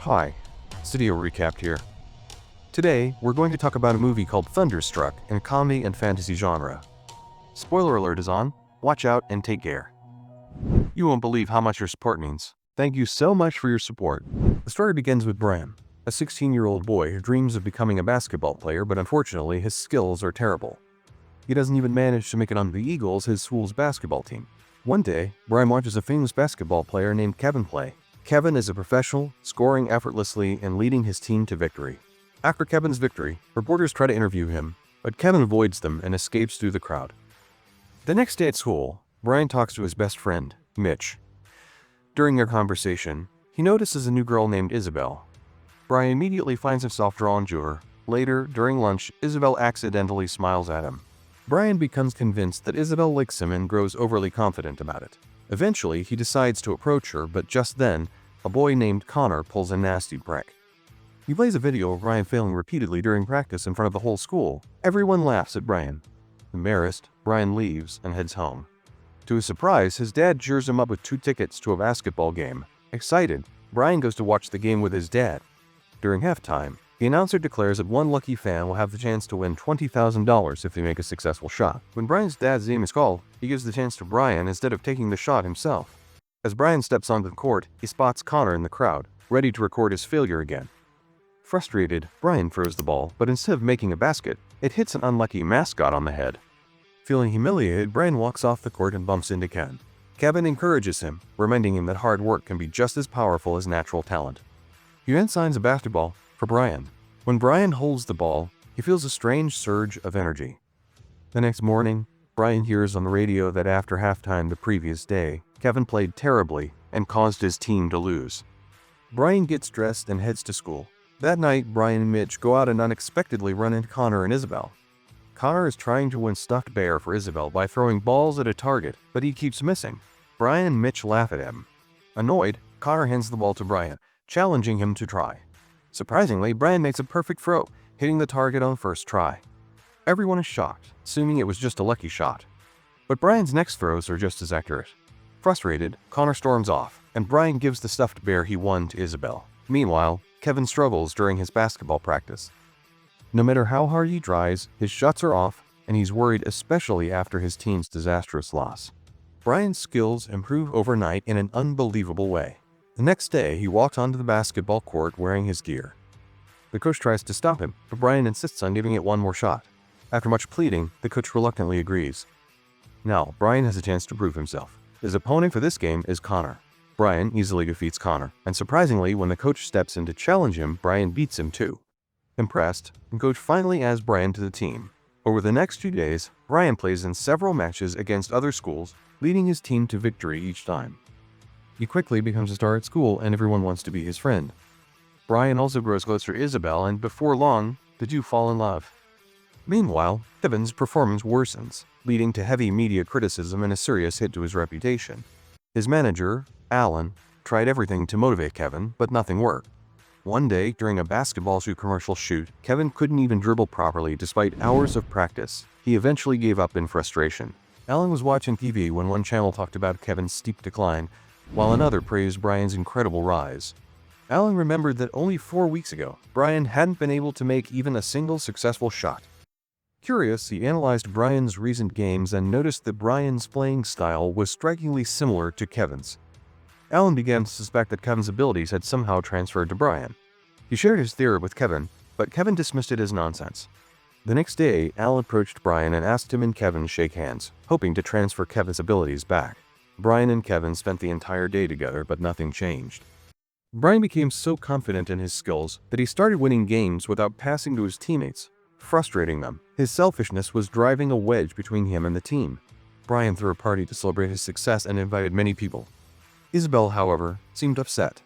Hi, Studio Recapped here. Today, we're going to talk about a movie called Thunderstruck in comedy and fantasy genre. Spoiler alert is on, watch out and take care. You won't believe how much your support means. Thank you so much for your support. The story begins with Brian, a 16-year-old boy who dreams of becoming a basketball player, but unfortunately his skills are terrible. He doesn't even manage to make it onto the Eagles, his school's basketball team. One day, Brian watches a famous basketball player named Kevin play. Kevin is a professional, scoring effortlessly and leading his team to victory. After Kevin's victory, reporters try to interview him, but Kevin avoids them and escapes through the crowd. The next day at school, Brian talks to his best friend, Mitch. During their conversation, he notices a new girl named Isabel. Brian immediately finds himself drawn to her. Later, during lunch, Isabel accidentally smiles at him. Brian becomes convinced that Isabel likes him and grows overly confident about it. Eventually, he decides to approach her, but just then, a boy named Connor pulls a nasty prank. He plays a video of Brian failing repeatedly during practice in front of the whole school. Everyone laughs at Brian. Embarrassed, Brian leaves and heads home. To his surprise, his dad cheers him up with 2 tickets to a basketball game. Excited, Brian goes to watch the game with his dad. During halftime, the announcer declares that one lucky fan will have the chance to win $20,000 if they make a successful shot. When Brian's dad's name is called, he gives the chance to Brian instead of taking the shot himself. As Brian steps onto the court, he spots Connor in the crowd, ready to record his failure again. Frustrated, Brian throws the ball, but instead of making a basket, it hits an unlucky mascot on the head. Feeling humiliated, Brian walks off the court and bumps into Kevin. Kevin encourages him, reminding him that hard work can be just as powerful as natural talent. He then signs a basketball for Brian. When Brian holds the ball, he feels a strange surge of energy. The next morning, Brian hears on the radio that after halftime the previous day, Kevin played terribly and caused his team to lose. Brian gets dressed and heads to school. That night, Brian and Mitch go out and unexpectedly run into Connor and Isabel. Connor is trying to win stuffed bear for Isabel by throwing balls at a target, but he keeps missing. Brian and Mitch laugh at him. Annoyed, Connor hands the ball to Brian, challenging him to try. Surprisingly, Brian makes a perfect throw, hitting the target on the first try. Everyone is shocked, assuming it was just a lucky shot. But Brian's next throws are just as accurate. Frustrated, Connor storms off, and Brian gives the stuffed bear he won to Isabel. Meanwhile, Kevin struggles during his basketball practice. No matter how hard he tries, his shots are off, and he's worried especially after his team's disastrous loss. Brian's skills improve overnight in an unbelievable way. The next day, he walks onto the basketball court wearing his gear. The coach tries to stop him, but Brian insists on giving it one more shot. After much pleading, the coach reluctantly agrees. Now, Brian has a chance to prove himself. His opponent for this game is Connor. Brian easily defeats Connor, and surprisingly, when the coach steps in to challenge him, Brian beats him too. Impressed, the coach finally adds Brian to the team. Over the next 2 days, Brian plays in several matches against other schools, leading his team to victory each time. He quickly becomes a star at school and everyone wants to be his friend. Brian also grows closer to Isabel and before long, the two fall in love. Meanwhile, Kevin's performance worsens, leading to heavy media criticism and a serious hit to his reputation. His manager, Alan, tried everything to motivate Kevin, but nothing worked. One day, during a basketball shoe commercial shoot, Kevin couldn't even dribble properly despite hours of practice. He eventually gave up in frustration. Alan was watching TV when one channel talked about Kevin's steep decline, while another praised Brian's incredible rise. Alan remembered that only 4 weeks ago, Brian hadn't been able to make even a single successful shot. Curious, he analyzed Brian's recent games and noticed that Brian's playing style was strikingly similar to Kevin's. Alan began to suspect that Kevin's abilities had somehow transferred to Brian. He shared his theory with Kevin, but Kevin dismissed it as nonsense. The next day, Alan approached Brian and asked him and Kevin to shake hands, hoping to transfer Kevin's abilities back. Brian and Kevin spent the entire day together, but nothing changed. Brian became so confident in his skills that he started winning games without passing to his teammates, frustrating them. His selfishness was driving a wedge between him and the team. Brian threw a party to celebrate his success and invited many people. Isabel, however, seemed upset.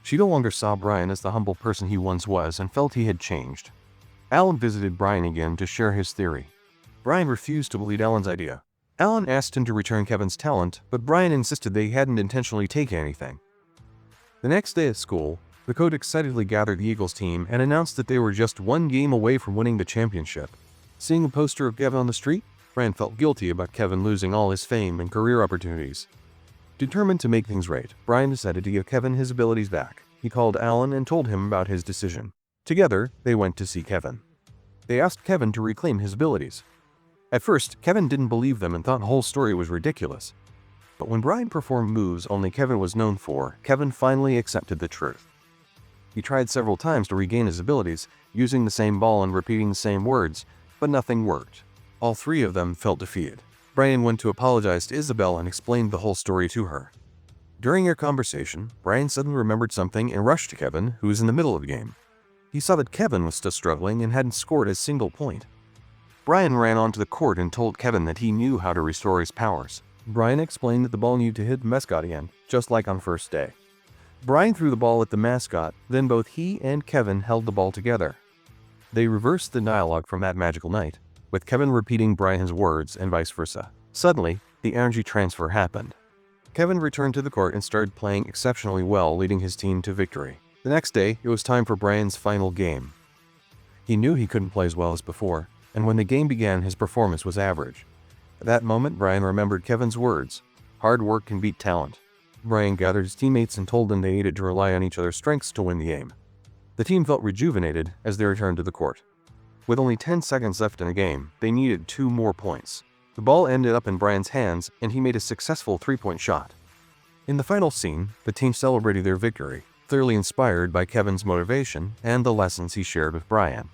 She no longer saw Brian as the humble person he once was and felt he had changed. Alan visited Brian again to share his theory. Brian refused to believe Alan's idea. Alan asked him to return Kevin's talent, but Brian insisted they hadn't intentionally taken anything. The next day at school, the coach excitedly gathered the Eagles team and announced that they were just 1 game away from winning the championship. Seeing a poster of Kevin on the street, Brian felt guilty about Kevin losing all his fame and career opportunities. Determined to make things right, Brian decided to give Kevin his abilities back. He called Alan and told him about his decision. Together, they went to see Kevin. They asked Kevin to reclaim his abilities. At first, Kevin didn't believe them and thought the whole story was ridiculous. But when Brian performed moves only Kevin was known for, Kevin finally accepted the truth. He tried several times to regain his abilities, using the same ball and repeating the same words, but nothing worked. All three of them felt defeated. Brian went to apologize to Isabel and explained the whole story to her. During their conversation, Brian suddenly remembered something and rushed to Kevin, who was in the middle of the game. He saw that Kevin was still struggling and hadn't scored a single point. Brian ran onto the court and told Kevin that he knew how to restore his powers. Brian explained that the ball needed to hit the mascot again, just like on first day. Brian threw the ball at the mascot, then both he and Kevin held the ball together. They reversed the dialogue from that magical night, with Kevin repeating Brian's words and vice versa. Suddenly, the energy transfer happened. Kevin returned to the court and started playing exceptionally well, leading his team to victory. The next day, it was time for Brian's final game. He knew he couldn't play as well as before, and when the game began, his performance was average. At that moment, Brian remembered Kevin's words, "Hard work can beat talent." Brian gathered his teammates and told them they needed to rely on each other's strengths to win the game. The team felt rejuvenated as they returned to the court. With only 10 seconds left in the game, they needed 2 more points. The ball ended up in Brian's hands, and he made a successful 3-point shot. In the final scene, the team celebrated their victory, thoroughly inspired by Kevin's motivation and the lessons he shared with Brian.